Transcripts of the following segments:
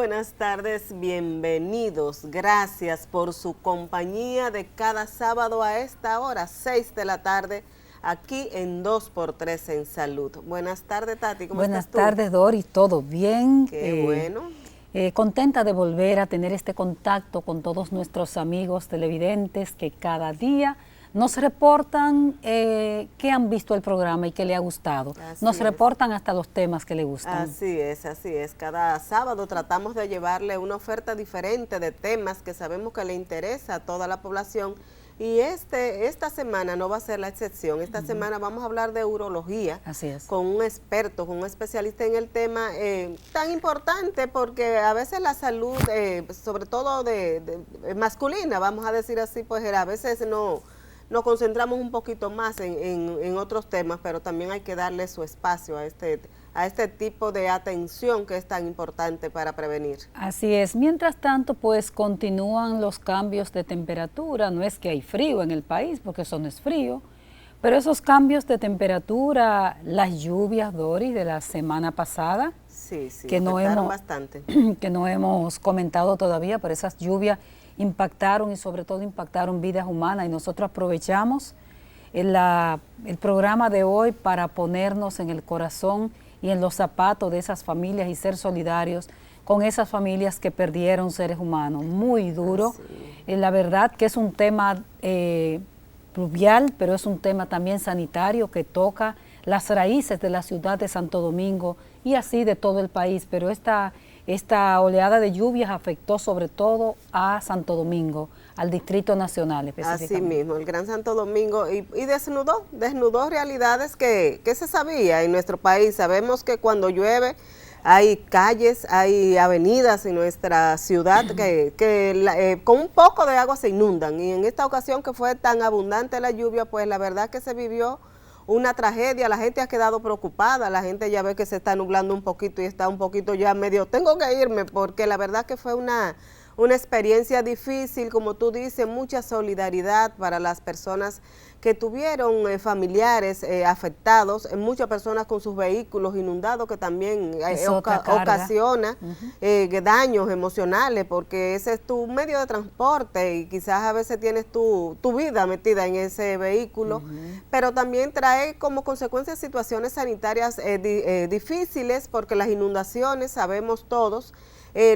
buenas tardes, bienvenidos. Gracias por su compañía de cada sábado a esta hora, 6 de la tarde, aquí en 2x3 en Salud. Buenas tardes, Tati, ¿cómo estás tú? Buenas tardes, Doris, ¿todo bien? Qué bueno. Contenta de volver a tener este contacto con todos nuestros amigos televidentes que cada día nos reportan que han visto el programa y que le ha gustado. Nos reportan hasta los temas que le gustan. Así es, así es. Cada sábado tratamos de llevarle una oferta diferente de temas que sabemos que le interesa a toda la población. Y esta semana no va a ser la excepción. Esta semana vamos a hablar de urología. Así es. Con un experto, con un especialista en el tema tan importante, porque a veces la salud, sobre todo de masculina, vamos a decir así, pues a veces nos concentramos un poquito más en otros temas, pero también hay que darle su espacio a este tipo de atención que es tan importante para prevenir. Así es. Mientras tanto, pues continúan los cambios de temperatura. No es que hay frío en el país, porque eso no es frío, pero esos cambios de temperatura, las lluvias, Doris, de la semana pasada, sí, que no hemos, bastante. Que no hemos comentado todavía, pero esas lluvias impactaron y sobre todo impactaron vidas humanas, y nosotros aprovechamos el programa de hoy para ponernos en el corazón y en los zapatos de esas familias y ser solidarios con esas familias que perdieron seres humanos. Muy duro. La verdad que es un tema pluvial, pero es un tema también sanitario que toca las raíces de la ciudad de Santo Domingo y así de todo el país, pero esta oleada de lluvias afectó sobre todo a Santo Domingo, al Distrito Nacional específicamente. Así mismo, el Gran Santo Domingo, y desnudó realidades que se sabía en nuestro país. Sabemos que cuando llueve hay calles, hay avenidas en nuestra ciudad que con un poco de agua se inundan, y en esta ocasión que fue tan abundante la lluvia, pues la verdad que se vivió una tragedia. La gente ha quedado preocupada, la gente ya ve que se está nublando un poquito y está un poquito ya medio, tengo que irme, porque la verdad que fue una experiencia difícil, como tú dices, mucha solidaridad para las personas que tuvieron familiares afectados, muchas personas con sus vehículos inundados, que también ocasiona daños emocionales, porque ese es tu medio de transporte y quizás a veces tienes tu vida metida en ese vehículo, pero también trae como consecuencia situaciones sanitarias difíciles, porque las inundaciones, sabemos todos,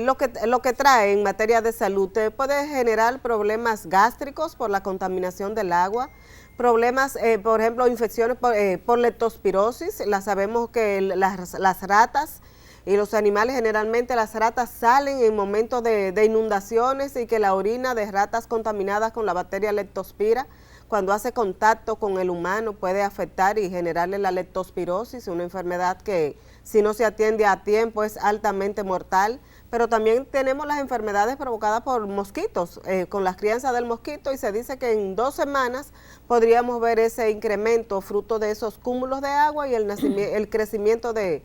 lo que trae en materia de salud, te puede generar problemas gástricos por la contaminación del agua, problemas, por ejemplo, infecciones por leptospirosis. Sabemos que las ratas y los animales, generalmente las ratas salen en momentos de inundaciones, y que la orina de ratas contaminadas con la bacteria leptospira, cuando hace contacto con el humano, puede afectar y generarle la leptospirosis, una enfermedad que si no se atiende a tiempo es altamente mortal. Pero también tenemos las enfermedades provocadas por mosquitos, con las crianzas del mosquito, y se dice que en 2 semanas podríamos ver ese incremento fruto de esos cúmulos de agua y el crecimiento de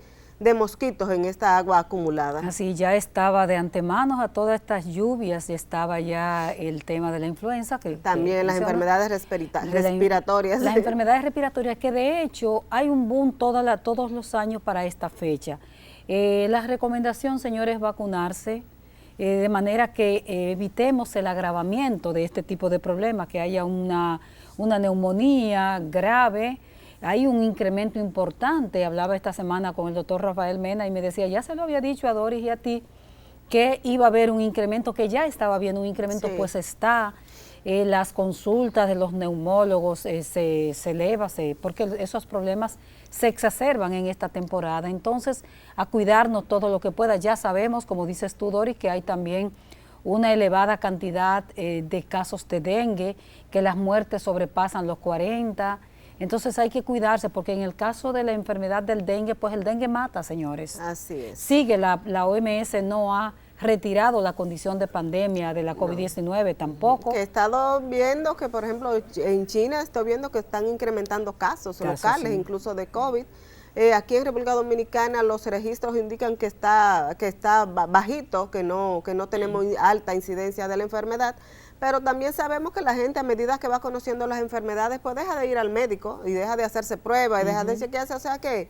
mosquitos en esta agua acumulada. Así ya estaba de antemano a todas estas lluvias, ya estaba ya el tema de la influenza. También las enfermedades respiratorias. Las enfermedades respiratorias, que de hecho hay un boom todos los años para esta fecha. La recomendación, señores, es vacunarse, de manera que evitemos el agravamiento de este tipo de problemas, que haya una neumonía grave. Hay un incremento importante. Hablaba esta semana con el doctor Rafael Mena y me decía, ya se lo había dicho a Doris y a ti, que iba a haber un incremento, que ya estaba habiendo un incremento, sí. Pues está. Las consultas de los neumólogos se elevan, porque esos problemas se exacerban en esta temporada. Entonces, a cuidarnos todo lo que pueda. Ya sabemos, como dices tú, Doris, que hay también una elevada cantidad de casos de dengue, que las muertes sobrepasan los 40. Entonces hay que cuidarse, porque en el caso de la enfermedad del dengue, pues el dengue mata, señores. Así es. Sigue, la OMS no ha retirado la condición de pandemia de la COVID-19 tampoco. Que he estado viendo que, por ejemplo, en China estoy viendo que están incrementando casos locales, sí. Incluso de COVID. Aquí en República Dominicana los registros indican que está bajito, que no tenemos alta incidencia de la enfermedad, pero también sabemos que la gente a medida que va conociendo las enfermedades, pues deja de ir al médico y deja de hacerse pruebas y deja de chequearse, o sea que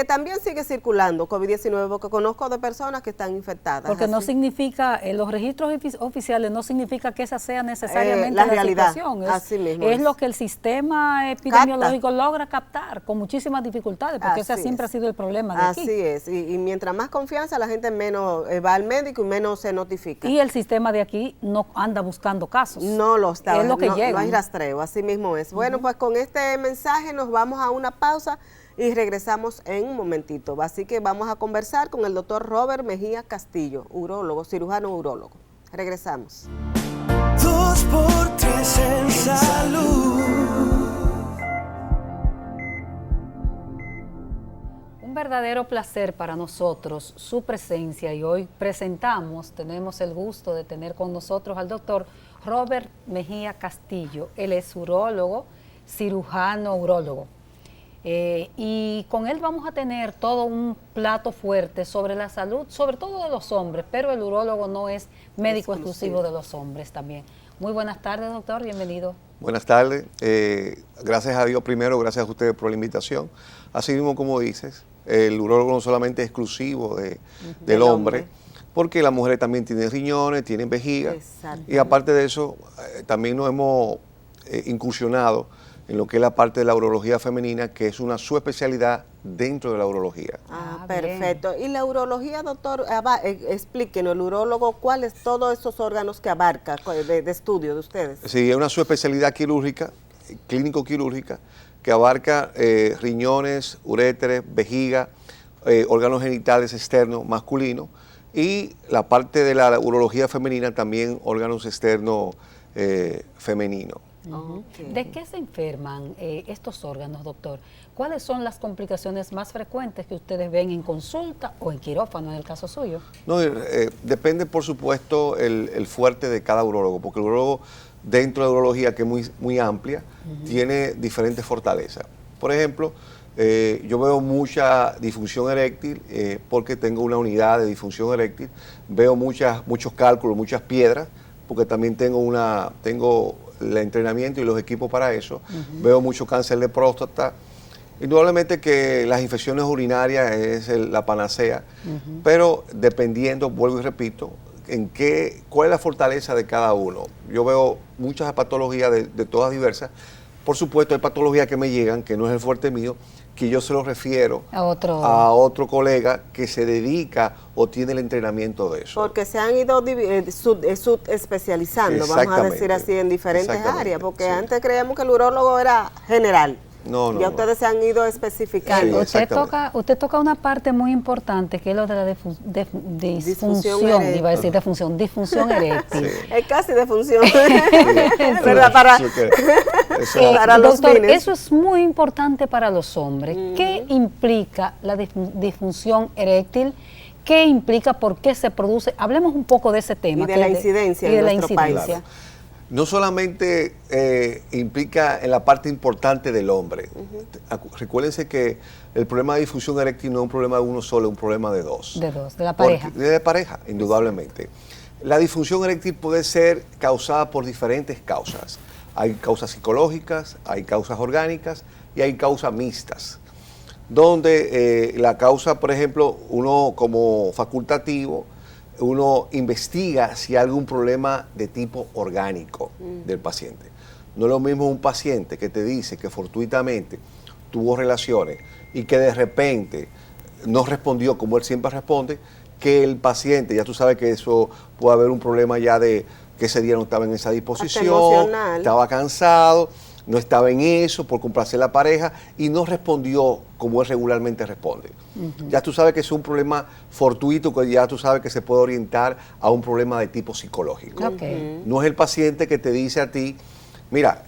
también sigue circulando COVID-19, porque conozco de personas que están infectadas. Porque no significa, los registros oficiales no significa que esa sea necesariamente la realidad, situación. Así mismo es lo que el sistema epidemiológico logra captar con muchísimas dificultades, porque ese siempre ha sido el problema de aquí. Así es, y mientras más confianza la gente menos va al médico y menos se notifica. Y el sistema de aquí no anda buscando casos. No lo está, es lo que llega. No hay rastreo, así mismo es. Bueno, pues con este mensaje nos vamos a una pausa y regresamos en un momentito. Así que vamos a conversar con el doctor Robert Mejía Castillo, urólogo, cirujano urólogo. Regresamos. 2x3 en salud. Un verdadero placer para nosotros su presencia, y hoy tenemos el gusto de tener con nosotros al doctor Robert Mejía Castillo. Él es urólogo, cirujano urólogo. Y con él vamos a tener todo un plato fuerte sobre la salud, sobre todo de los hombres, pero el urólogo no es médico exclusivo de los hombres también. Muy buenas tardes, doctor, bienvenido. Buenas tardes, gracias a Dios primero, gracias a ustedes por la invitación. Así mismo como dices, el urólogo no solamente es exclusivo del hombre, porque las mujeres también tienen riñones, tienen vejiga, y aparte de eso, también nos hemos incursionado en lo que es la parte de la urología femenina, que es una subespecialidad dentro de la urología. Perfecto. Bien. Y la urología, doctor, explíquenos, el urólogo, ¿cuáles todos esos órganos que abarca de estudio de ustedes? Sí, es una subespecialidad quirúrgica, clínico-quirúrgica, que abarca riñones, uréteres, vejiga, órganos genitales externos masculinos, y la parte de la urología femenina también órganos externos femeninos. ¿De qué se enferman estos órganos, doctor? ¿Cuáles son las complicaciones más frecuentes que ustedes ven en consulta o en quirófano en el caso suyo? No, depende, por supuesto, el fuerte de cada urólogo, porque el urólogo dentro de la urología, que es muy amplia, tiene diferentes fortalezas. Por ejemplo, yo veo mucha disfunción eréctil porque tengo una unidad de disfunción eréctil, veo muchos cálculos, muchas piedras, porque también tengo el entrenamiento y los equipos para eso. Veo mucho cáncer de próstata. Indudablemente que las infecciones urinarias es la panacea, pero dependiendo, vuelvo y repito, cuál es la fortaleza de cada uno. Yo veo muchas patologías de todas diversas. Por supuesto, hay patologías que me llegan, que no es el fuerte mío, que yo se lo refiero a otro colega que se dedica o tiene el entrenamiento de eso. Porque se han ido subespecializando, vamos a decir así, en diferentes áreas, porque antes creíamos que el urólogo era general. Ya ustedes se han ido especificando. Sí, usted toca una parte muy importante, que es lo de la disfunción eréctil. Sí. Es casi defunción. ¿Verdad? Para los doctor, fines. Eso es muy importante para los hombres. ¿Qué implica la disfunción eréctil? ¿Qué implica? ¿Por qué se produce? Hablemos un poco de ese tema. Y de la incidencia en nuestro país. Claro. No solamente implica en la parte importante del hombre. Recuérdense que el problema de disfunción eréctil no es un problema de uno solo, es un problema de dos. De la pareja. De pareja, indudablemente. La disfunción eréctil puede ser causada por diferentes causas. Hay causas psicológicas, hay causas orgánicas y hay causas mixtas. Donde la causa, por ejemplo, uno como facultativo, uno investiga si hay algún problema de tipo orgánico del paciente. No es lo mismo un paciente que te dice que fortuitamente tuvo relaciones y que de repente no respondió como él siempre responde, que el paciente, ya tú sabes que eso puede haber un problema ya de que ese día no estaba en esa disposición, estaba cansado, no estaba en eso por complacer a la pareja y no respondió como él regularmente responde. Ya tú sabes que es un problema fortuito, que ya tú sabes que se puede orientar a un problema de tipo psicológico. No es el paciente que te dice a ti, mira,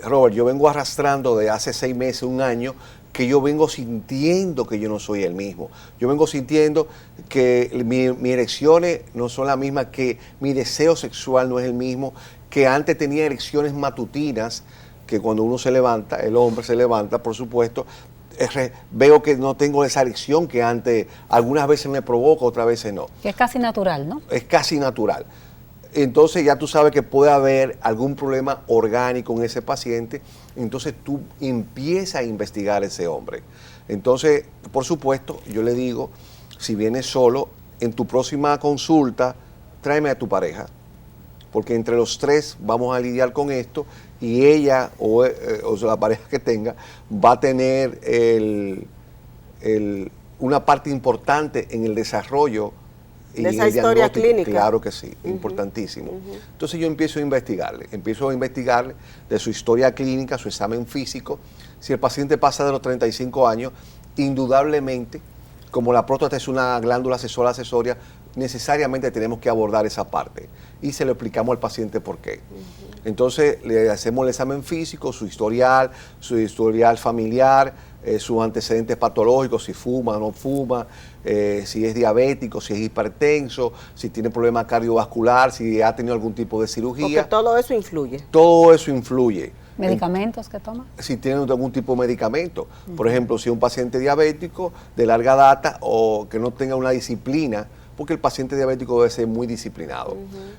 Robert, yo vengo arrastrando de hace 6 meses, 1 año, que yo vengo sintiendo que yo no soy el mismo. Yo vengo sintiendo que mis erecciones no son las mismas, que mi deseo sexual no es el mismo, que antes tenía erecciones matutinas, que cuando uno se levanta, el hombre se levanta, por supuesto, veo que no tengo esa erección que antes algunas veces me provoca, otras veces no. Que es casi natural, ¿no? Es casi natural. entonces ya tú sabes que puede haber algún problema orgánico en ese paciente, entonces tú empiezas a investigar a ese hombre. Entonces, por supuesto, yo le digo, si vienes solo, en tu próxima consulta, tráeme a tu pareja, porque entre los tres vamos a lidiar con esto y ella o la pareja que tenga va a tener una parte importante en el desarrollo de esa historia clínica. Claro que sí, importantísimo. Entonces yo empiezo a investigarle de su historia clínica, su examen físico. Si el paciente pasa de los 35 años, indudablemente, como la próstata es una glándula sexual accesoria, necesariamente tenemos que abordar esa parte y se lo explicamos al paciente por qué. Entonces le hacemos el examen físico, su historial familiar, sus antecedentes patológicos, si fuma o no fuma, si es diabético, si es hipertenso, si tiene problema cardiovascular, si ha tenido algún tipo de cirugía. Porque todo eso influye. Todo eso influye. ¿Medicamentos que toma? Si tiene algún tipo de medicamento. Por ejemplo, si es un paciente diabético de larga data o que no tenga una disciplina, porque el paciente diabético debe ser muy disciplinado.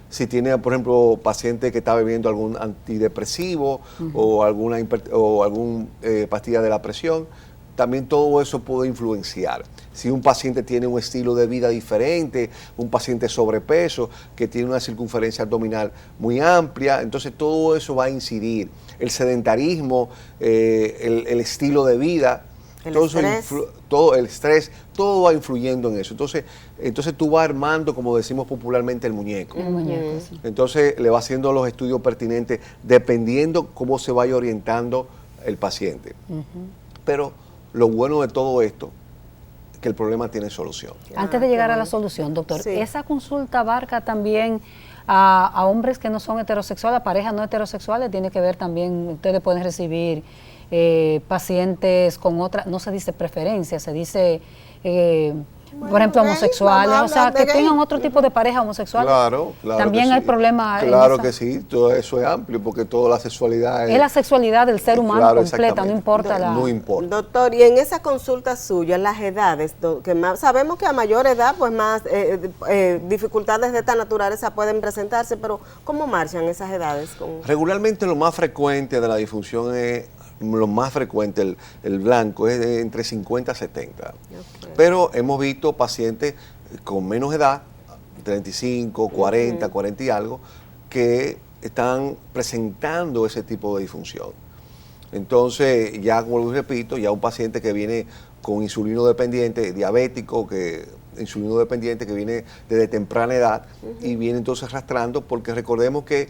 Si tiene, por ejemplo, paciente que está bebiendo algún antidepresivo o alguna pastilla de la presión, también todo eso puede influenciar. Si un paciente tiene un estilo de vida diferente, un paciente sobrepeso, que tiene una circunferencia abdominal muy amplia, entonces todo eso va a incidir. El sedentarismo, el estilo de vida, todo el estrés, todo va influyendo en eso. Entonces tú vas armando, como decimos popularmente, el muñeco. El muñeco, sí. Entonces le va haciendo los estudios pertinentes dependiendo cómo se vaya orientando el paciente. Pero lo bueno de todo esto es que el problema tiene solución. Antes de llegar a la solución, doctor, Sí. ¿esa consulta abarca también a hombres que no son heterosexuales, a parejas no heterosexuales? Tiene que ver también, ustedes pueden recibir pacientes con otra, no se dice preferencia, se dice, por ejemplo, gay, homosexuales, vamos o a sea, hablar de que gay. tengan otro tipo de pareja homosexual. Claro También que hay sí. problemas. Claro que sí, todo eso es amplio porque toda la sexualidad Es la sexualidad del ser humano Claro, completa, no exactamente. importa la... No importa. Doctor, y en esa consulta suya, las edades, que más, sabemos que a mayor edad, pues más dificultades de esta naturaleza pueden presentarse, pero ¿cómo marchan esas edades? Regularmente lo más frecuente de la disfunción es, lo más frecuente, el blanco, es de entre 50 a 70. Okay. Pero hemos visto pacientes con menos edad, 35, 40, 40 y algo, que están presentando ese tipo de disfunción. Entonces, ya como les repito, ya un paciente que viene con insulino dependiente, diabético, insulino dependiente, que viene desde temprana edad y viene entonces arrastrando, porque recordemos que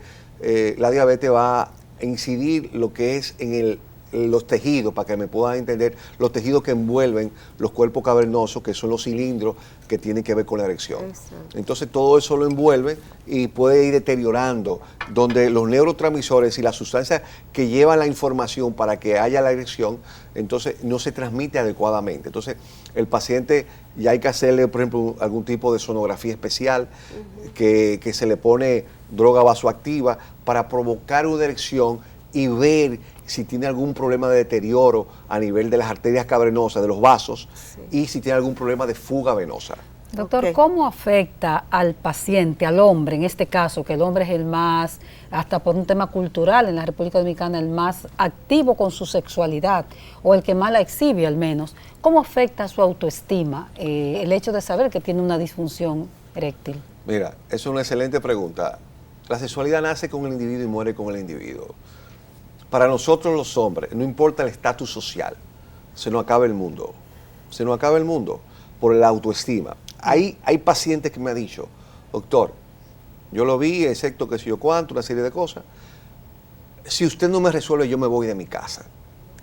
la diabetes va a incidir lo que es en los tejidos, para que me puedan entender, los tejidos que envuelven los cuerpos cavernosos, que son los cilindros que tienen que ver con la erección. Exacto. Entonces todo eso lo envuelve y puede ir deteriorando, donde los neurotransmisores y las sustancias que llevan la información para que haya la erección, entonces no se transmite adecuadamente. Entonces el paciente ya hay que hacerle, por ejemplo, algún tipo de sonografía especial, que se le pone droga vasoactiva para provocar una erección y ver si tiene algún problema de deterioro a nivel de las arterias cavernosas, de los vasos, y si tiene algún problema de fuga venosa. Doctor, Ok. ¿cómo afecta al paciente, al hombre, en este caso, que el hombre es el más, hasta por un tema cultural en la República Dominicana, el más activo con su sexualidad, o el que más la exhibe al menos? ¿Cómo afecta su autoestima el hecho de saber que tiene una disfunción eréctil? Mira, es una excelente pregunta. La sexualidad nace con el individuo y muere con el individuo. Para nosotros los hombres, no importa el estatus social, se nos acaba el mundo. Se nos acaba el mundo por la autoestima. Hay pacientes que me han dicho, doctor, yo lo vi, excepto que sé yo cuánto, una serie de cosas. Si usted no me resuelve, yo me voy de mi casa.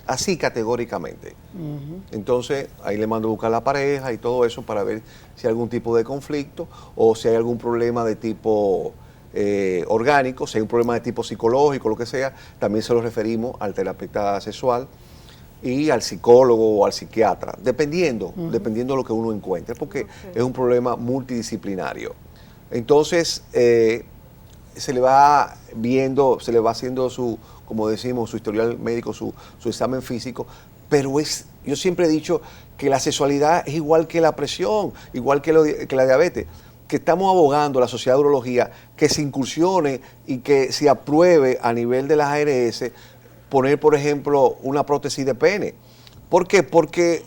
Así categóricamente. Entonces, ahí le mando a buscar a la pareja y todo eso para ver si hay algún tipo de conflicto o si hay algún problema de tipo orgánico, si hay un problema de tipo psicológico, lo que sea, también se lo referimos al terapeuta sexual y al psicólogo o al psiquiatra, dependiendo de lo que uno encuentre, porque es un problema multidisciplinario. Entonces, se le va viendo, se le va haciendo su, como decimos, su historial médico, su examen físico, pero yo siempre he dicho que la sexualidad es igual que la presión, igual que la diabetes. que estamos abogando la Sociedad de Urología que se incursione y que se apruebe a nivel de las ARS poner, por ejemplo, una prótesis de pene. ¿Por qué? Porque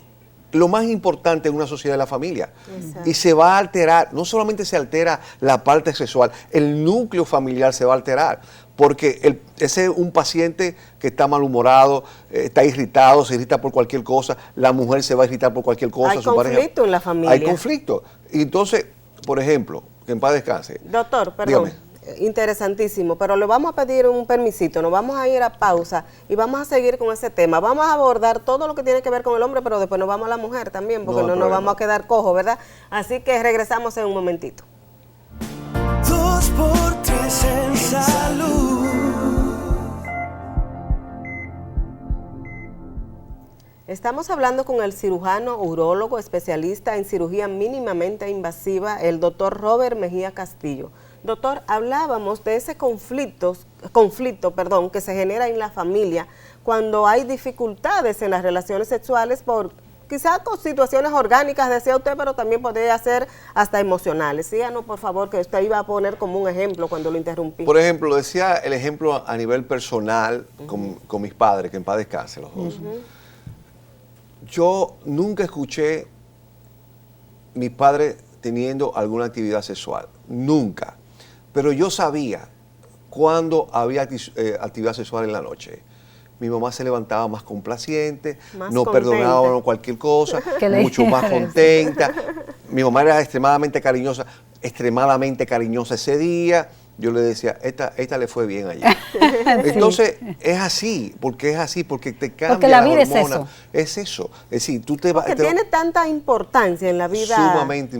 lo más importante en una sociedad es la familia. Exacto. Y se va a alterar, no solamente se altera la parte sexual, el núcleo familiar se va a alterar. Porque ese es un paciente que está malhumorado, está irritado, se irrita por cualquier cosa, la mujer se va a irritar por cualquier cosa. Hay conflicto en la familia. Hay conflicto. Y entonces, por ejemplo, que en paz descanse. Doctor, perdón. Dígame. Interesantísimo, pero le vamos a pedir un permisito, nos vamos a ir a pausa y vamos a seguir con ese tema. Vamos a abordar todo lo que tiene que ver con el hombre, pero después nos vamos a la mujer también, porque no nos vamos a quedar cojos, ¿verdad? Así que regresamos en un momentito. 2x3 en salud. Estamos hablando con el cirujano urólogo especialista en cirugía mínimamente invasiva, el doctor Robert Mejía Castillo. Doctor, hablábamos de ese conflicto, que se genera en la familia cuando hay dificultades en las relaciones sexuales por quizás con situaciones orgánicas, decía usted, pero también podría ser hasta emocionales. Síganos, por favor, que usted iba a poner como un ejemplo cuando lo interrumpí. Por ejemplo, decía el ejemplo a nivel personal con mis padres, que en paz descanse los dos. Yo nunca escuché mis padres teniendo alguna actividad sexual, nunca. Pero yo sabía cuando había actividad sexual en la noche. Mi mamá se levantaba más complaciente, no perdonaba cualquier cosa, mucho más contenta. Mi mamá era extremadamente cariñosa ese día. Yo le decía, esta le fue bien allá. Entonces, es así, porque te cambia porque la vida hormona. Es eso. Es decir, tú te vas. Porque tiene tanta importancia en la vida. Es sumamente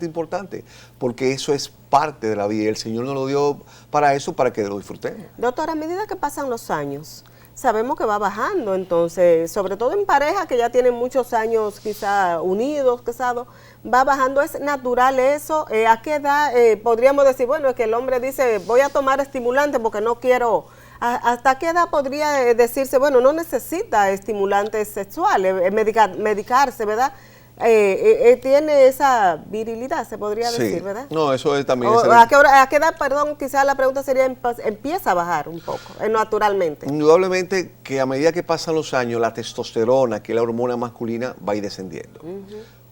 importante, porque eso es parte de la vida. El Señor nos lo dio para eso, para que lo disfrutemos. Doctora, a medida que pasan los años, sabemos que va bajando, entonces, sobre todo en parejas que ya tienen muchos años quizá unidos, casados, va bajando. ¿Es natural eso? ¿A qué edad podríamos decir, bueno, es que el hombre dice, voy a tomar estimulante porque no quiero? ¿Hasta qué edad podría decirse, bueno, no necesita estimulantes sexuales, medicarse, ¿verdad? Tiene esa virilidad, se podría decir, ¿verdad? No, eso es también... ¿A qué edad, perdón, quizás la pregunta sería, empieza a bajar un poco, naturalmente? Indudablemente que a medida que pasan los años, la testosterona, que es la hormona masculina, va a ir descendiendo.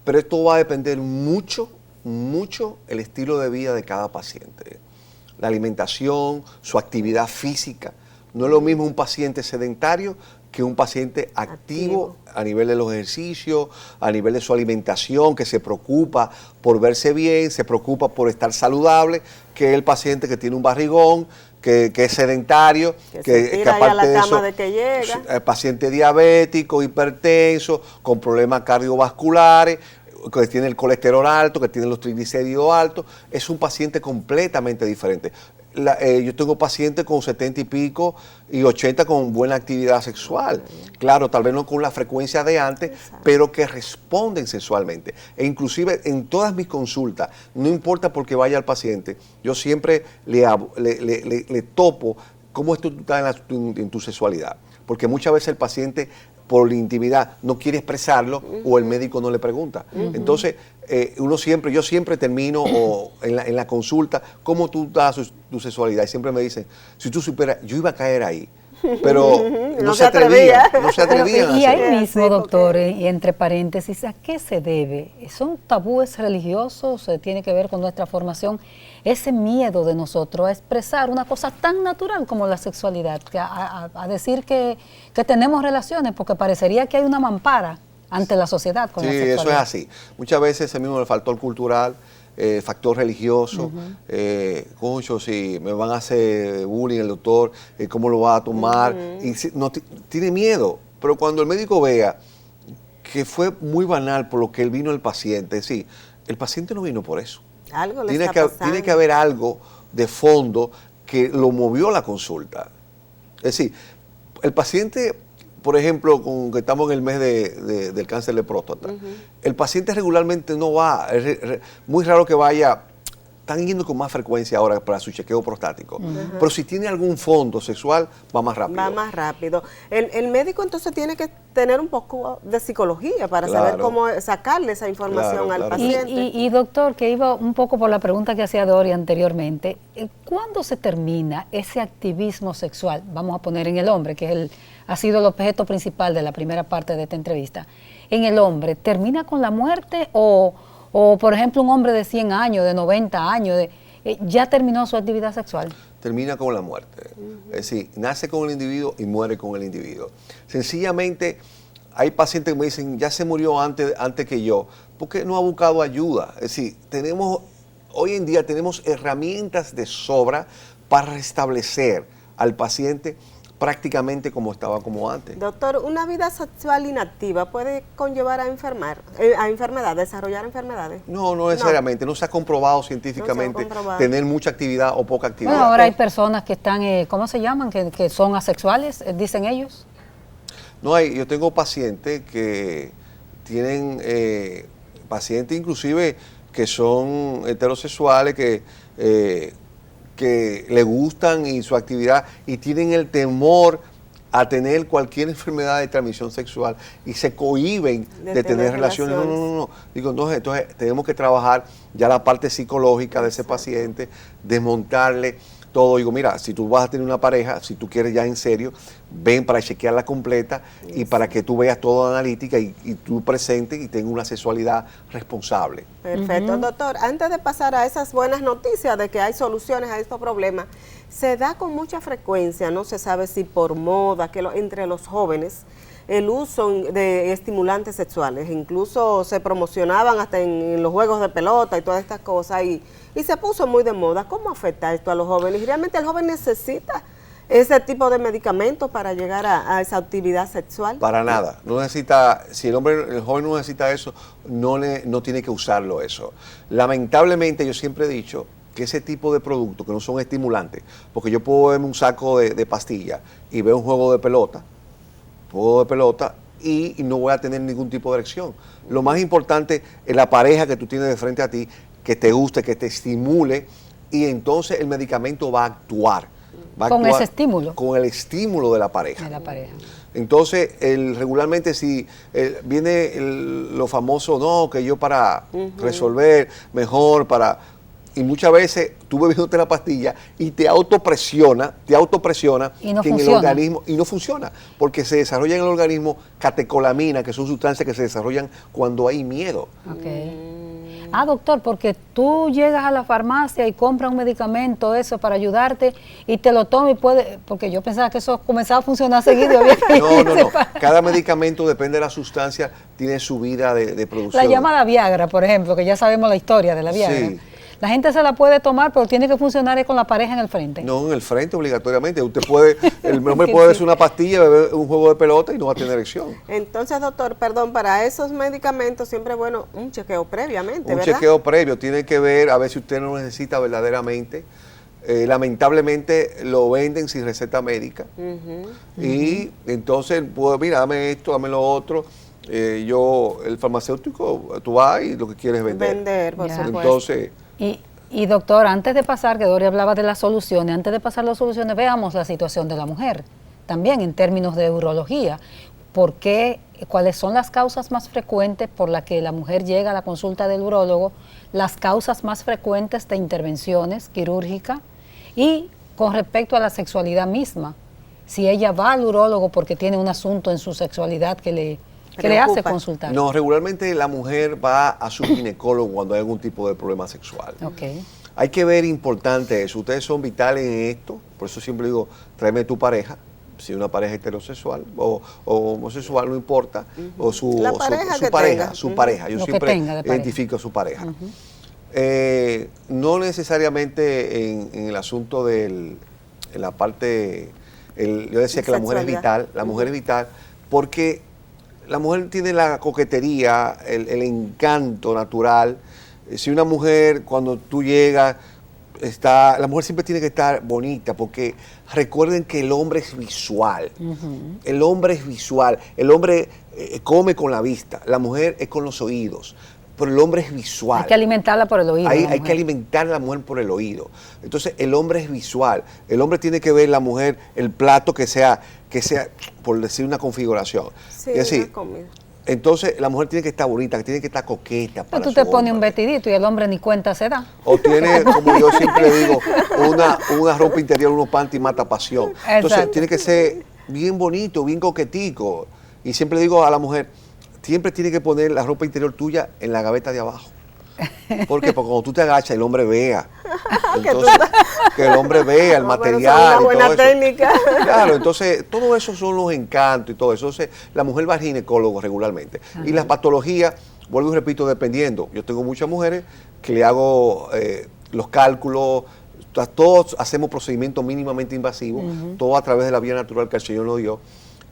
Pero esto va a depender mucho el estilo de vida de cada paciente. La alimentación, su actividad física. No es lo mismo un paciente sedentario que un paciente activo a nivel de los ejercicios, a nivel de su alimentación, que se preocupa por verse bien, se preocupa por estar saludable, que el paciente que tiene un barrigón, que es sedentario, que aparte de eso, es paciente diabético, hipertenso, con problemas cardiovasculares, que tiene el colesterol alto, que tiene los triglicéridos altos, es un paciente completamente diferente. Yo tengo pacientes con 70 y pico y 80 con buena actividad sexual. Claro, tal vez no con la frecuencia de antes, pero que responden sexualmente. E inclusive en todas mis consultas, no importa por qué vaya el paciente, yo siempre le topo cómo es tú estás en tu sexualidad. Porque muchas veces el paciente, por la intimidad, no quiere expresarlo o el médico no le pregunta. Entonces, yo siempre termino en la consulta, ¿cómo tú das tu sexualidad? Y siempre me dicen, si tú supieras, yo iba a caer ahí, pero no se atrevían. Y ahí mismo, doctor, y entre paréntesis, ¿a qué se debe? ¿Son tabúes religiosos? ¿Tiene que ver con nuestra formación? Ese miedo de nosotros a expresar una cosa tan natural como la sexualidad, a decir que tenemos relaciones, porque parecería que hay una mampara ante la sociedad con la sexualidad. Sí, eso es así. Muchas veces ese mismo el factor cultural, factor religioso, si me van a hacer bullying el doctor, cómo lo va a tomar, y tiene miedo. Pero cuando el médico vea que fue muy banal por lo que él vino el paciente, sí, el paciente no vino por eso. Algo tiene que haber algo de fondo que lo movió a la consulta. Es decir, el paciente, por ejemplo, que estamos en el mes del cáncer de próstata, el paciente regularmente no va, es muy raro que vaya están yendo con más frecuencia ahora para su chequeo prostático. Pero si tiene algún fondo sexual, va más rápido. Va más rápido. El médico entonces tiene que tener un poco de psicología para Claro. saber cómo sacarle esa información Claro, al claro. paciente. Y doctor, que iba un poco por la pregunta que hacía Dori anteriormente, ¿cuándo se termina ese activismo sexual? Vamos a poner en el hombre, que ha sido el objeto principal de la primera parte de esta entrevista. En el hombre, ¿termina con la muerte o por ejemplo, un hombre de 100 años, de 90 años, ya terminó su actividad sexual? Termina con la muerte. Es decir, nace con el individuo y muere con el individuo. Sencillamente, hay pacientes que me dicen, ya se murió antes que yo, porque no ha buscado ayuda. Es decir, hoy en día tenemos herramientas de sobra para restablecer al paciente prácticamente como estaba como antes. Doctor, ¿una vida sexual inactiva puede conllevar a enfermedades, desarrollar enfermedades? No, no necesariamente. No se ha comprobado científicamente tener mucha actividad o poca actividad. Bueno, ahora hay personas que están, ¿cómo se llaman? Que son asexuales, dicen ellos. No hay, yo tengo pacientes que tienen, pacientes inclusive que son heterosexuales, que le gustan y su actividad y tienen el temor a tener cualquier enfermedad de transmisión sexual y se cohíben de tener relaciones. No. Digo, entonces tenemos que trabajar ya la parte psicológica de ese paciente, desmontarle todo. Digo, mira, si tú vas a tener una pareja, si tú quieres ya en serio, ven para chequearla completa y para que tú veas toda analítica y tú presentes y tengas una sexualidad responsable. Perfecto, doctor. Antes de pasar a esas buenas noticias de que hay soluciones a estos problemas, se da con mucha frecuencia, no se sabe si por moda, entre los jóvenes, el uso de estimulantes sexuales. Incluso se promocionaban hasta en los juegos de pelota y todas estas cosas y se puso muy de moda. ¿Cómo afecta esto a los jóvenes? ¿Y realmente el joven necesita ese tipo de medicamentos para llegar a esa actividad sexual? Para nada. No necesita, si el joven no necesita eso, no tiene que usarlo eso. Lamentablemente, yo siempre he dicho que ese tipo de productos que no son estimulantes, porque yo puedo verme un saco de pastillas y veo un juego de pelota y no voy a tener ningún tipo de erección. Lo más importante es la pareja que tú tienes de frente a ti, que te guste, que te estimule, y entonces el medicamento va a actuar. Con ese estímulo. Con el estímulo de la pareja. De la pareja. Entonces, regularmente si viene lo famoso, no, que yo para resolver mejor, y muchas veces tú bebiéndote la pastilla y te autopresiona y no que en el organismo, y no funciona, porque se desarrolla en el organismo catecolamina, que son sustancias que se desarrollan cuando hay miedo. Okay. Doctor, porque tú llegas a la farmacia y compras un medicamento, eso, para ayudarte, y te lo tomas y puede, porque yo pensaba que eso comenzaba a funcionar seguido. No. Cada medicamento, depende de la sustancia, tiene su vida de producción. La llamada Viagra, por ejemplo, que ya sabemos la historia de la Viagra. Sí. La gente se la puede tomar, pero tiene que funcionar con la pareja en el frente. No, en el frente obligatoriamente. El hombre puede beberse una pastilla, beber un juego de pelota y no va a tener erección. Entonces, doctor, para esos medicamentos siempre es bueno un chequeo previamente, ¿verdad? Un chequeo previo. Tiene que ver a ver si usted no lo necesita verdaderamente. Lamentablemente lo venden sin receta médica. Y entonces, pues mira, dame esto, dame lo otro. El farmacéutico, tú vas y lo que quieres es vender. Vender, por supuesto. Entonces... Y doctor, antes de pasar, que Dori hablaba de las soluciones, antes de pasar las soluciones, veamos la situación de la mujer, también en términos de urología. ¿Cuáles son las causas más frecuentes por las que la mujer llega a la consulta del urólogo? Las causas más frecuentes de intervenciones quirúrgicas y con respecto a la sexualidad misma. Si ella va al urólogo porque tiene un asunto en su sexualidad que le hace consultar. No, regularmente la mujer va a su ginecólogo cuando hay algún tipo de problema sexual. Okay. Hay que ver importante eso. Ustedes son vitales en esto, por eso siempre digo, tráeme tu pareja, si una pareja heterosexual o homosexual, no importa, o su pareja. Yo siempre identifico a su pareja. No necesariamente en el asunto en la parte, yo decía que la mujer es vital, porque la mujer tiene la coquetería, el encanto natural. Si una mujer, cuando tú llegas, la mujer siempre tiene que estar bonita, porque recuerden que el hombre es visual. El hombre es visual. El hombre come con la vista, la mujer es con los oídos. pero el hombre es visual. Hay que alimentarla por el oído. Hay que alimentar a la mujer por el oído. Entonces, el hombre es visual. El hombre tiene que ver la mujer el plato que sea, por decir una configuración. Sí, es decir, una comida. entonces, la mujer tiene que estar bonita, tiene que estar coqueta. Pero Para tú su te pones un hombre. vestidito y el hombre ni cuenta se da. O tiene, como yo siempre digo, una ropa interior, unos panty mata pasión. Entonces, Exacto. tiene que ser bien bonito, bien coquetico. Y siempre digo a la mujer, siempre tiene que poner la ropa interior tuya en la gaveta de abajo. ¿Por qué? Porque cuando tú te agachas, el hombre vea. Entonces, que el hombre vea el No, pero eso es material. una y buena todo eso. técnica. Claro, entonces, todo eso son los encantos y todo eso. Entonces, la mujer va al ginecólogo regularmente. Y las patologías, vuelvo y repito, dependiendo. Yo tengo muchas mujeres que le hago los cálculos, todos hacemos procedimientos mínimamente invasivos, todo a través de la vía natural que el Señor nos dio.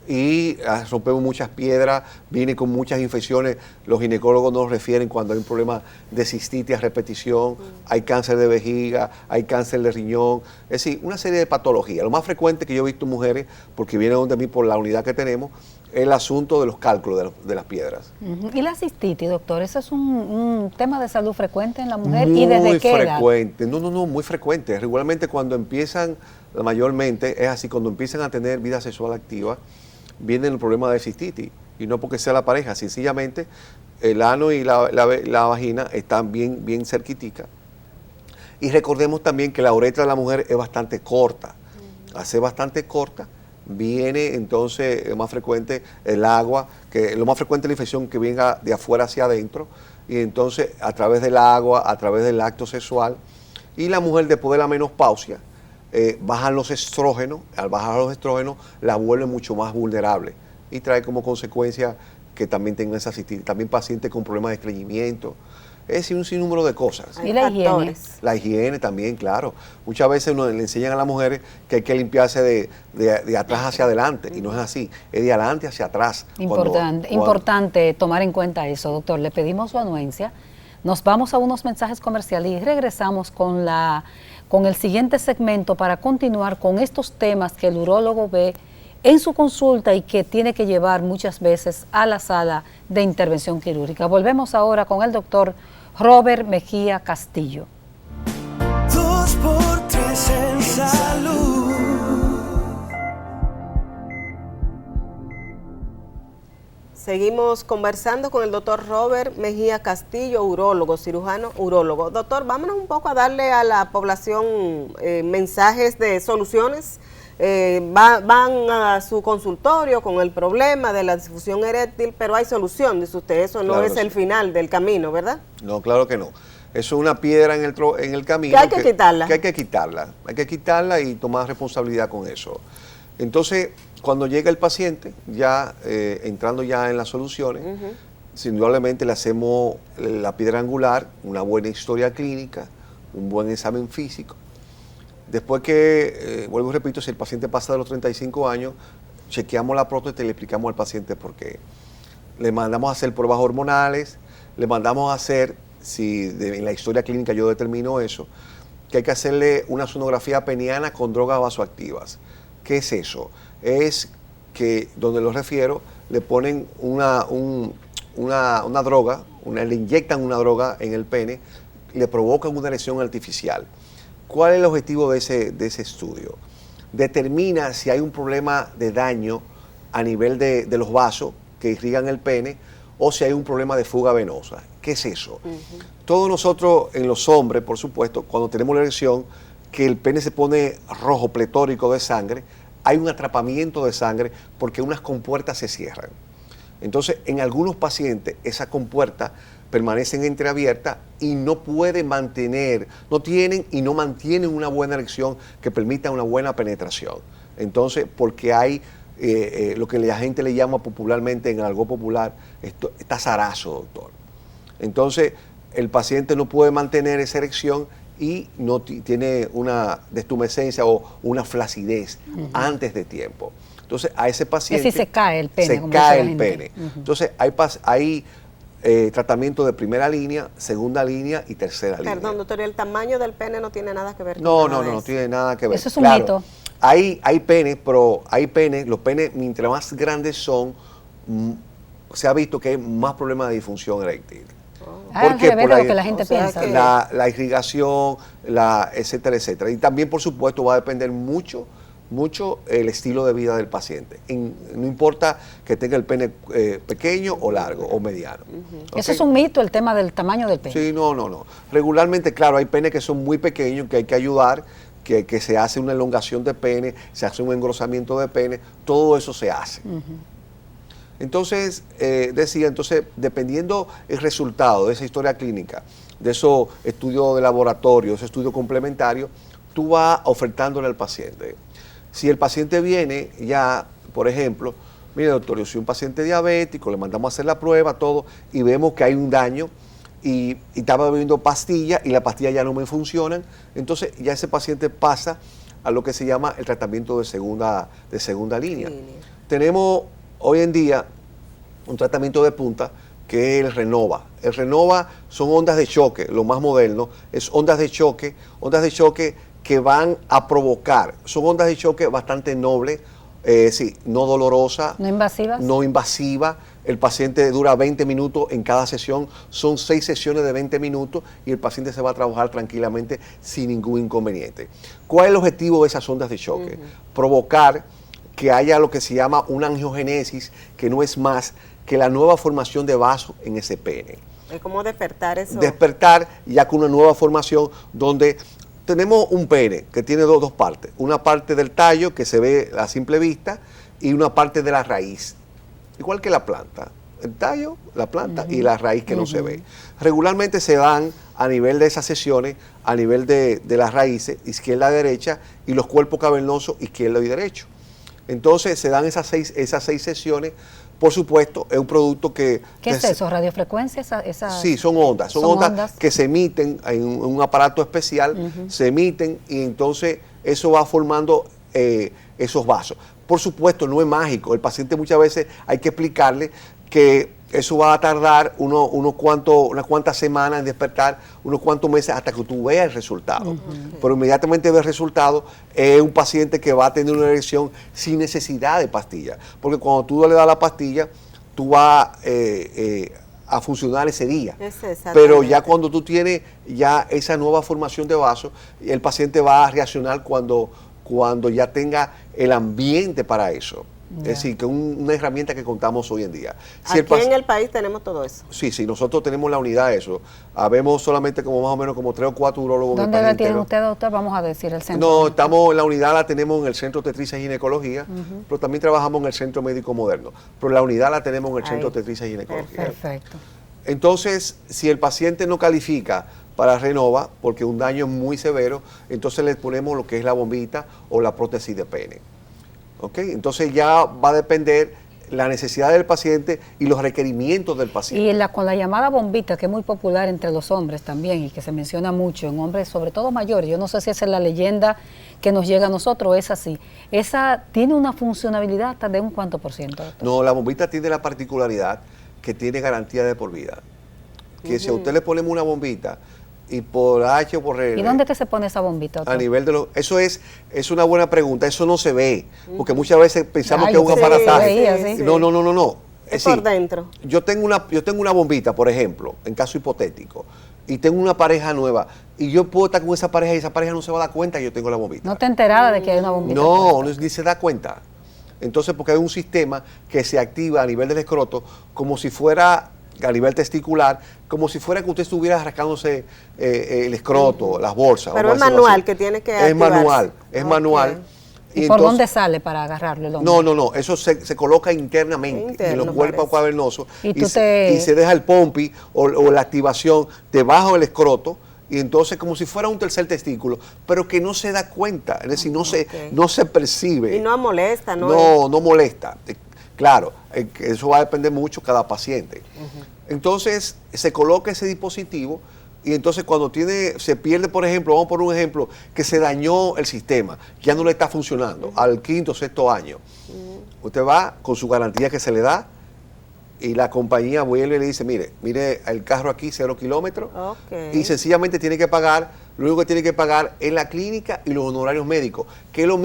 Y rompemos muchas piedras, viene con muchas infecciones. Los ginecólogos nos refieren cuando hay un problema de cistitis a repetición, hay cáncer de vejiga, hay cáncer de riñón, es decir, una serie de patologías. Lo más frecuente que yo he visto en mujeres, porque vienen donde mí por la unidad que tenemos, es el asunto de los cálculos de las piedras. Y la cistitis, doctor, ¿eso es un tema de salud frecuente en la mujer? ¿Y desde qué edad? Muy frecuente, no, muy frecuente. Regularmente cuando empiezan, mayormente es así, cuando empiezan a tener vida sexual activa, viene el problema de cistitis, y no porque sea la pareja, sencillamente el ano y la vagina están bien cerquitica. Y recordemos también que la uretra de la mujer es bastante corta, hace bastante corta, viene entonces más frecuente el agua, que lo más frecuente es la infección que venga de afuera hacia adentro, y entonces a través del agua, a través del acto sexual, y la mujer después de la menopausia, bajan los estrógenos, al bajar los estrógenos la vuelve mucho más vulnerable y trae como consecuencia que también tengan esa cistitis, también pacientes con problemas de estreñimiento, es decir, un sinnúmero de cosas. ¿Y la higiene? Factores. La higiene también, claro. Muchas veces le enseñan a las mujeres que hay que limpiarse de atrás hacia adelante, y no es así, es de adelante hacia atrás. Importante tomar en cuenta eso, doctor. Le pedimos su anuencia. Nos vamos a unos mensajes comerciales y regresamos con el siguiente segmento para continuar con estos temas que el urólogo ve en su consulta y que tiene que llevar muchas veces a la sala de intervención quirúrgica. Volvemos ahora con el doctor Robert Mejía Castillo. 2x3 en salud. Seguimos conversando con el doctor Robert Mejía Castillo, urólogo, cirujano urólogo. Doctor, vámonos un poco a darle a la población mensajes de soluciones. Van a su consultorio con el problema de la disfunción eréctil, pero hay solución, dice usted, eso no Claro es que el sí. final del camino, ¿verdad? No, claro que no. Eso es una piedra en el camino. Que hay que quitarla. Que hay que quitarla. Hay que quitarla y tomar responsabilidad con eso. Entonces, cuando llega el paciente, ya entrando ya en las soluciones, indudablemente le hacemos la piedra angular, una buena historia clínica, un buen examen físico. Después que, vuelvo y repito, si el paciente pasa de los 35 años, chequeamos la próstata y le explicamos al paciente por qué. Le mandamos a hacer pruebas hormonales, le mandamos a hacer, si en la historia clínica yo determino eso, que hay que hacerle una sonografía peniana con drogas vasoactivas. ¿Qué es eso? Es que, donde lo refiero, le ponen una droga, le inyectan una droga en el pene, le provocan una lesión artificial. ¿Cuál es el objetivo de ese estudio? Determina si hay un problema de daño a nivel de los vasos que irrigan el pene o si hay un problema de fuga venosa. ¿Qué es eso? Todos nosotros, en los hombres, por supuesto, cuando tenemos la erección, que el pene se pone rojo, pletórico de sangre, hay un atrapamiento de sangre porque unas compuertas se cierran. Entonces, en algunos pacientes, esas compuertas permanecen entreabiertas y no pueden mantener, no tienen y no mantienen una buena erección que permita una buena penetración. Entonces, porque hay lo que la gente le llama popularmente, en el argot popular, está zarazo, doctor. Entonces, el paciente no puede mantener esa erección y no tiene una destumescencia o una flacidez antes de tiempo. Entonces, a ese paciente... Es decir, se cae el pene. Se cae el pene. Entonces, hay tratamiento de primera línea, segunda línea y tercera línea. Perdón, doctor, el tamaño del pene no tiene nada que ver con No, nada de no eso. tiene nada que ver. Eso es un mito. Hay penes, pero los penes, mientras más grandes son, se ha visto que hay más problemas de disfunción eréctil. Al revés de lo que la gente piensa. La irrigación, etcétera, etcétera. Y también, por supuesto, va a depender mucho el estilo de vida del paciente. No importa que tenga el pene pequeño o largo o mediano. ¿Okay? Eso es un mito, el tema del tamaño del pene. Sí, no. Regularmente, claro, hay penes que son muy pequeños, que hay que ayudar, que se hace una elongación de pene, se hace un engrosamiento de pene, todo eso se hace. Entonces, dependiendo el resultado de esa historia clínica, de esos estudios de laboratorio, ese estudio complementario, tú vas ofertándole al paciente. Si el paciente viene ya, por ejemplo, mire doctor, yo soy un paciente diabético, le mandamos a hacer la prueba, todo, y vemos que hay un daño y estaba bebiendo pastillas y las pastillas ya no me funcionan, entonces ya ese paciente pasa a lo que se llama el tratamiento de segunda línea. Tenemos hoy en día un tratamiento de punta que es el Renova. El Renova son ondas de choque, lo más moderno, es ondas de choque que van a provocar, son ondas de choque bastante nobles, no dolorosas, no invasivas. El paciente dura 20 minutos en cada sesión, son 6 sesiones de 20 minutos y el paciente se va a trabajar tranquilamente sin ningún inconveniente. ¿Cuál es el objetivo de esas ondas de choque? Provocar que haya lo que se llama una angiogénesis, que no es más que la nueva formación de vasos en ese pene. Es como despertar eso. Despertar ya con una nueva formación donde tenemos un pene que tiene dos partes. Una parte del tallo que se ve a simple vista y una parte de la raíz. Igual que la planta. El tallo, la planta y la raíz que no se ve. Regularmente se dan a nivel de esas sesiones, a nivel de las raíces, izquierda, derecha, y los cuerpos cavernosos, izquierdo y derecho. Entonces se dan esas seis sesiones. Por supuesto, es un producto que... ¿Qué es eso? ¿Radiofrecuencia? Sí, son ondas. Son ondas que se emiten en un aparato especial, se emiten y entonces eso va formando esos vasos. Por supuesto, no es mágico. El paciente muchas veces hay que explicarle que eso va a tardar unas cuantas semanas en despertar, unos cuantos meses hasta que tú veas el resultado. Pero inmediatamente ves el resultado, es un paciente que va a tener una erección sin necesidad de pastilla. Porque cuando tú le das la pastilla, tú vas a funcionar ese día. Pero ya cuando tú tienes ya esa nueva formación de vasos, el paciente va a reaccionar cuando ya tenga el ambiente para eso. Es decir, que es una herramienta que contamos hoy en día. Si aquí en el país tenemos todo eso. Sí, nosotros tenemos la unidad de eso. Habemos solamente como más o menos como 3 o 4 urólogos. ¿Dónde la tienen ustedes, doctor? Vamos a decir el centro. No, estamos, la unidad la tenemos en el Centro de Obstetricia y Ginecología, pero también trabajamos en el Centro Médico Moderno. Pero la unidad la tenemos en el Centro de Obstetricia y Ginecología. Perfecto. Entonces, si el paciente no califica para Renova, porque un daño es muy severo, entonces le ponemos lo que es la bombita o la prótesis de pene. ¿Okay? Entonces ya va a depender la necesidad del paciente y los requerimientos del paciente. Y con la llamada bombita, que es muy popular entre los hombres también y que se menciona mucho en hombres, sobre todo mayores, yo no sé si esa es la leyenda que nos llega a nosotros, es así. ¿Esa tiene una funcionalidad hasta de un cuánto por ciento, doctor? No, la bombita tiene la particularidad que tiene garantía de por vida. Que si a usted le ponemos una bombita y por H o por R. ¿Y dónde que se pone esa bombita, doctor? A nivel de los... Eso es una buena pregunta, eso no se ve, porque muchas veces pensamos que es un aparataje. No. Es por dentro. Yo tengo una bombita, por ejemplo, en caso hipotético, y tengo una pareja nueva, y yo puedo estar con esa pareja y esa pareja no se va a dar cuenta que yo tengo la bombita. ¿No te enterada de que hay una bombita? No, ni se da cuenta. Entonces, porque hay un sistema que se activa a nivel del escroto como si fuera... a nivel testicular, como si fuera que usted estuviera rascándose el escroto, las bolsas. Pero es manual, que tiene que activarse. Es manual. ¿Y por dónde sale para agarrarlo el hombre? No, eso se coloca internamente en los cuerpos cavernosos y se deja el pompi o la activación debajo del escroto y entonces como si fuera un tercer testículo, pero que no se da cuenta, es decir, no se percibe. Y no molesta, ¿no? No molesta. Claro, eso va a depender mucho de cada paciente. Entonces, se coloca ese dispositivo y entonces cuando se pierde, por ejemplo, vamos por un ejemplo, que se dañó el sistema, ya no le está funcionando, al 5º o 6º año. Usted va con su garantía que se le da y la compañía vuelve y le dice, mire el carro aquí 0 kilómetros y sencillamente tiene que pagar lo único que tiene que pagar es la clínica y los honorarios médicos, que es lo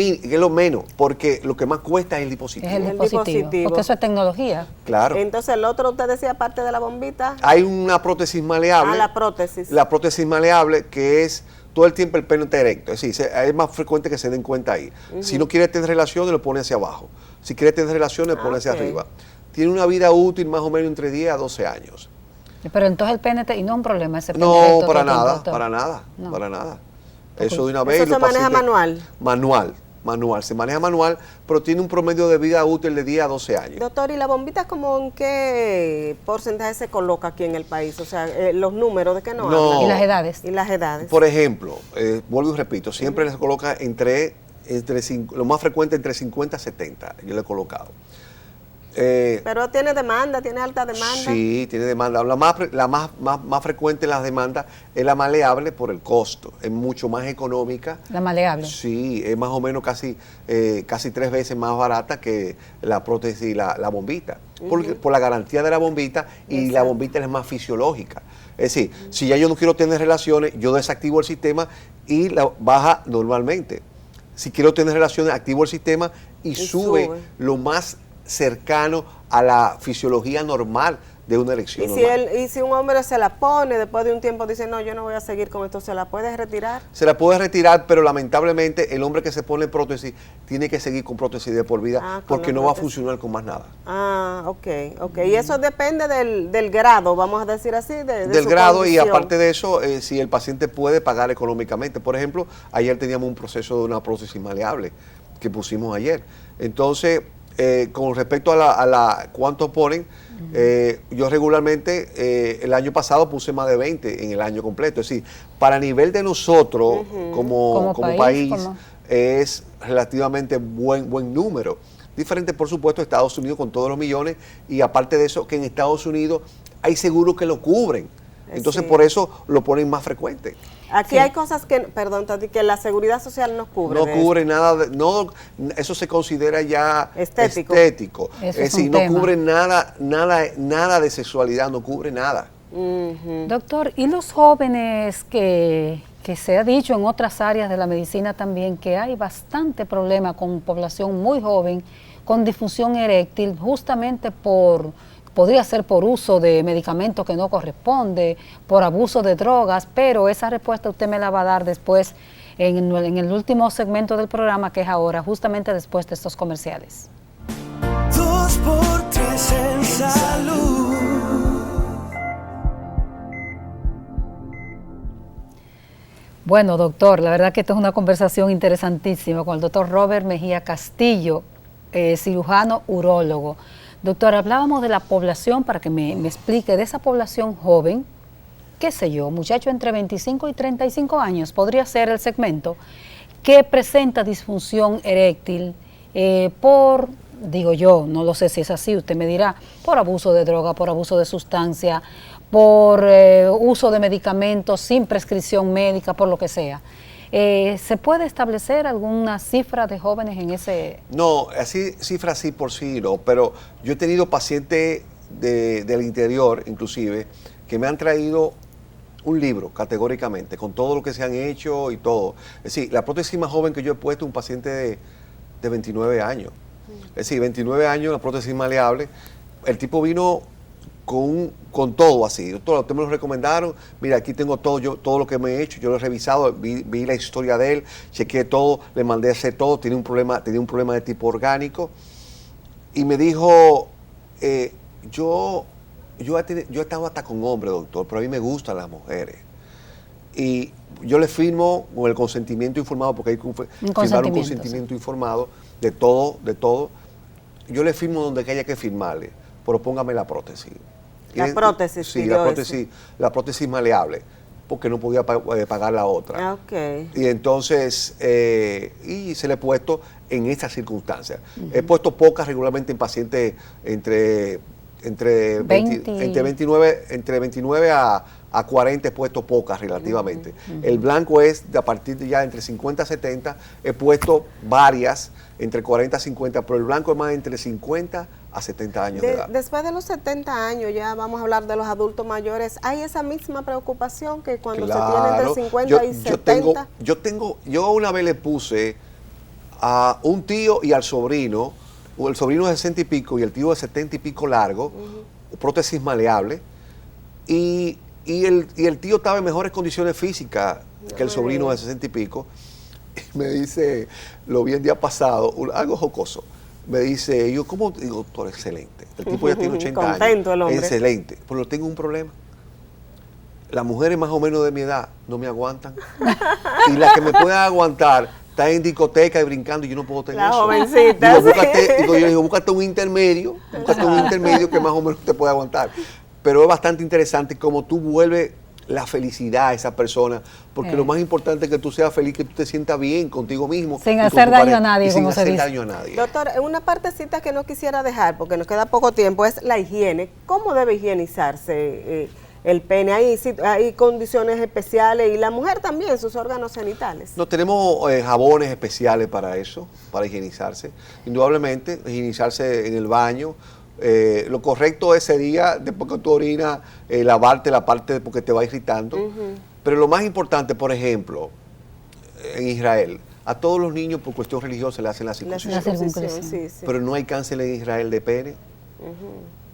menos, porque lo que más cuesta es el dispositivo. Es el dispositivo, porque eso es tecnología. Claro. Entonces, el otro, usted decía, aparte de la bombita. Hay una prótesis maleable. La prótesis. La prótesis maleable, que es todo el tiempo el pene está erecto. Es decir, es más frecuente que se den cuenta ahí. Si no quiere tener relaciones, lo pone hacia abajo. Si quiere tener relaciones, lo pone hacia arriba. Tiene una vida útil más o menos entre 10 a 12 años. Pero entonces el pene, y no es un problema ese pene No, erecto para todo el nada, tiempo, para nada, No. para nada. Eso de una vez. ¿Eso se maneja manual? Manual. Se maneja manual, pero tiene un promedio de vida útil de 10 a 12 años. Doctor, ¿y la bombita como en qué porcentaje se coloca aquí en el país? O sea, los números, ¿de qué nos No. hablan? Y las edades. Y las edades. Por ejemplo, vuelvo y repito, siempre les coloca lo más frecuente entre 50 a 70, yo le he colocado. Pero tiene demanda, tiene alta demanda. Sí, tiene demanda. La más frecuente de las demandas es la maleable por el costo. Es mucho más económica. La maleable. Sí, es más o menos casi 3 veces más barata que la prótesis y la bombita. Por la garantía de la bombita y la bombita es más fisiológica. Es decir, si ya yo no quiero tener relaciones, yo desactivo el sistema y la baja normalmente. Si quiero tener relaciones, activo el sistema y sube lo más cercano a la fisiología normal de una erección normal. Y si un hombre se la pone, después de un tiempo dice, no, yo no voy a seguir con esto, ¿se la puede retirar? Se la puede retirar, pero lamentablemente el hombre que se pone prótesis tiene que seguir con prótesis de por vida porque no va a funcionar con más nada. Ok. Y eso depende del grado, vamos a decir así, del grado condición. Y aparte de eso, si el paciente puede pagar económicamente. Por ejemplo, ayer teníamos un proceso de una prótesis maleable que pusimos ayer. Entonces, con respecto a la cuánto ponen, yo regularmente el año pasado puse más de 20 en el año completo. Es decir, para nivel de nosotros como país es relativamente buen número. Diferente, por supuesto, de Estados Unidos con todos los millones y aparte de eso, que en Estados Unidos hay seguros que lo cubren. Entonces, por eso lo ponen más frecuente. Aquí hay cosas que, perdón, Tati, que la seguridad social no cubre. No cubre nada, eso se considera ya estético. Es decir, no cubre nada de sexualidad, no cubre nada. Doctor, ¿y los jóvenes que se ha dicho en otras áreas de la medicina también que hay bastante problema con población muy joven con disfunción eréctil justamente podría ser por uso de medicamentos que no corresponde, por abuso de drogas, pero esa respuesta usted me la va a dar después en el último segmento del programa, que es ahora, justamente después de estos comerciales. 2x3 en salud. Bueno, doctor, la verdad que esta es una conversación interesantísima con el doctor Robert Mejía Castillo, cirujano urólogo. Doctor, hablábamos de la población, para que me explique, de esa población joven, qué sé yo, muchacho entre 25 y 35 años, podría ser el segmento, que presenta disfunción eréctil digo yo, no lo sé si es así, usted me dirá, por abuso de droga, por abuso de sustancia, por uso de medicamentos sin prescripción médica, por lo que sea. ¿Se puede establecer alguna cifra de jóvenes en ese...? No, así cifras sí por sí no, pero yo he tenido pacientes del interior, inclusive, que me han traído un libro categóricamente, con todo lo que se han hecho y todo. Es decir, la prótesis más joven que yo he puesto es un paciente de 29 años. Es decir, 29 años, la prótesis maleable. El tipo vino con todo así, todo me lo recomendaron, mira, aquí tengo todo lo que me he hecho, yo lo he revisado, vi la historia de él, chequeé todo, le mandé a hacer todo, tenía un problema de tipo orgánico, y me dijo, yo he estado hasta con hombres, doctor, pero a mí me gustan las mujeres, y yo le firmo con el consentimiento informado, porque hay que firmar un consentimiento informado de todo, yo le firmo donde haya que firmarle, pero póngame la prótesis. La prótesis. Sí, la prótesis maleable, porque no podía pagar la otra. Y entonces, y se le he puesto en estas circunstancias. He puesto pocas regularmente en pacientes entre 29 a 40 he puesto pocas relativamente. El blanco es de a partir de ya entre 50 a 70, he puesto varias entre 40 a 50, pero el blanco es más entre 50 a 70 años de edad. Después de los 70 años, ya vamos a hablar de los adultos mayores, ¿hay esa misma preocupación que cuando se tiene entre 50 y 70? Yo una vez le puse a un tío y al sobrino, el sobrino de 60 y pico y el tío de 70 y pico largo, prótesis maleable, y el tío estaba en mejores condiciones físicas que el sobrino de 60 y pico. Y me dice, lo vi el día pasado, algo jocoso. Me dice, yo, ¿cómo? Digo, doctor, excelente. El tipo ya tiene 80 Contento años. el hombre. Excelente. Pero tengo un problema. Las mujeres más o menos de mi edad no me aguantan. Y las que me pueden aguantar están en discoteca y brincando y yo no puedo tener La eso. jovencita, yo digo, búscate un intermedio, que más o menos te pueda aguantar. Pero es bastante interesante cómo tú vuelves la felicidad a esa persona, porque lo más importante es que tú seas feliz, que tú te sientas bien contigo mismo. Sin hacer daño a nadie, como se dice. Sin hacer daño a nadie. Doctor, una partecita que no quisiera dejar, porque nos queda poco tiempo, es la higiene. ¿Cómo debe higienizarse el pene? ¿Hay condiciones especiales? Y la mujer también, sus órganos genitales. No, tenemos jabones especiales para eso, para higienizarse. Indudablemente, higienizarse en el baño. Lo correcto sería, después que tú orinas, lavarte la parte porque te va irritando. Pero lo más importante, por ejemplo, en Israel, a todos los niños por cuestión religiosa le hacen la circuncisión. Sí. Pero no hay cáncer en Israel de pene.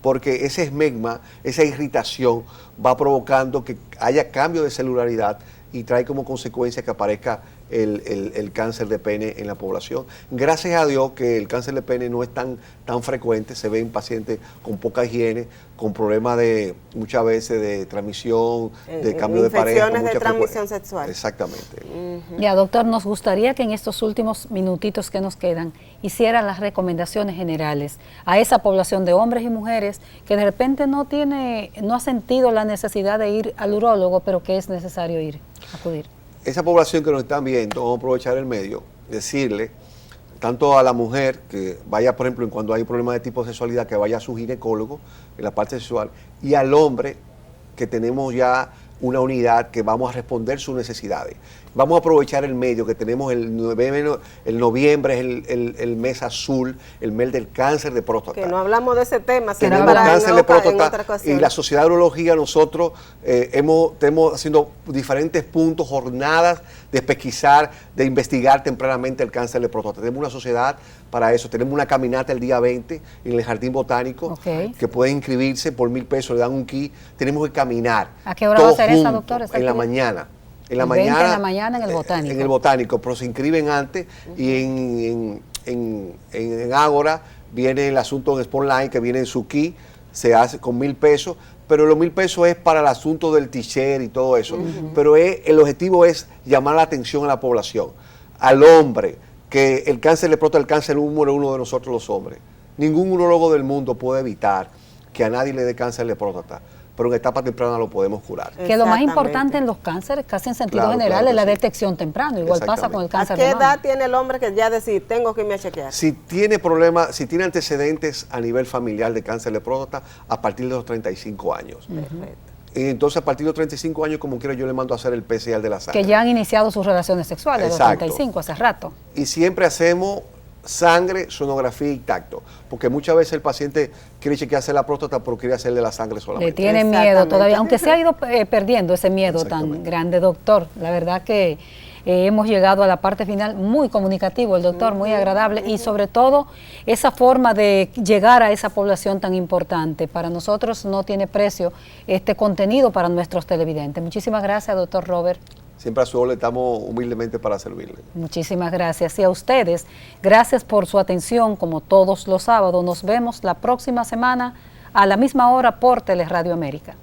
Porque ese esmegma, esa irritación va provocando que haya cambio de celularidad y trae como consecuencia que aparezca el cáncer de pene en la población. Gracias a Dios que el cáncer de pene no es tan frecuente, se ve en pacientes con poca higiene, con problemas de muchas veces de transmisión, de cambio de pareja. Infecciones de transmisión sexual. Exactamente. Ya, doctor, nos gustaría que en estos últimos minutitos que nos quedan hiciera las recomendaciones generales a esa población de hombres y mujeres que de repente no ha sentido la necesidad de ir al urólogo, pero que es necesario acudir. Esa población que nos están viendo, vamos a aprovechar el medio, decirle tanto a la mujer que vaya, por ejemplo, cuando hay problemas de tipo de sexualidad, que vaya a su ginecólogo en la parte sexual, y al hombre que tenemos ya una unidad que vamos a responder sus necesidades. Vamos a aprovechar el medio que tenemos, el noviembre es el mes azul, el mes del cáncer de próstata. Que no hablamos de ese tema, tenemos cáncer de próstata y la Sociedad de Urología, nosotros estamos haciendo diferentes puntos, jornadas de pesquisar, de investigar tempranamente el cáncer de próstata. Tenemos una sociedad para eso, tenemos una caminata el día 20 en el Jardín Botánico, que pueden inscribirse por $1000, le dan un kit, tenemos que caminar. ¿A qué hora va a ser esa, doctor? En la mañana. En la mañana en el Botánico. En el Botánico, pero se inscriben antes y en Ágora viene el asunto en Spotline, que viene en su kit, se hace con $1000, pero los $1000 es para el asunto del t-shirt y todo eso. Pero el objetivo es llamar la atención a la población, al hombre, que el cáncer de próstata es el cáncer número 1 de nosotros los hombres. Ningún urólogo del mundo puede evitar que a nadie le dé cáncer de próstata, pero en etapa temprana lo podemos curar. Que lo más importante en los cánceres, casi en sentido general, es la detección temprana. Igual pasa con el cáncer de mama. ¿A qué edad tiene el hombre que ya decir, tengo que irme a chequear? Si tiene problemas, si tiene antecedentes a nivel familiar de cáncer de próstata, a partir de los 35 años. Perfecto. Y entonces, a partir de los 35 años, como quiera, yo le mando a hacer el PCR de la sangre. Que ya han iniciado sus relaciones sexuales, a los 35, hace rato. Y siempre hacemos sangre, sonografía y tacto, porque muchas veces el paciente quiere chequearse la próstata, pero quiere hacerle la sangre solamente. Le tiene miedo todavía, aunque se ha ido perdiendo ese miedo tan grande, doctor. La verdad que hemos llegado a la parte final, muy comunicativo el doctor, muy agradable, y sobre todo esa forma de llegar a esa población tan importante. Para nosotros no tiene precio este contenido para nuestros televidentes. Muchísimas gracias, doctor Robert. Siempre a su orden, estamos humildemente para servirle. Muchísimas gracias. Y a ustedes, gracias por su atención, como todos los sábados. Nos vemos la próxima semana a la misma hora por Teleradio América.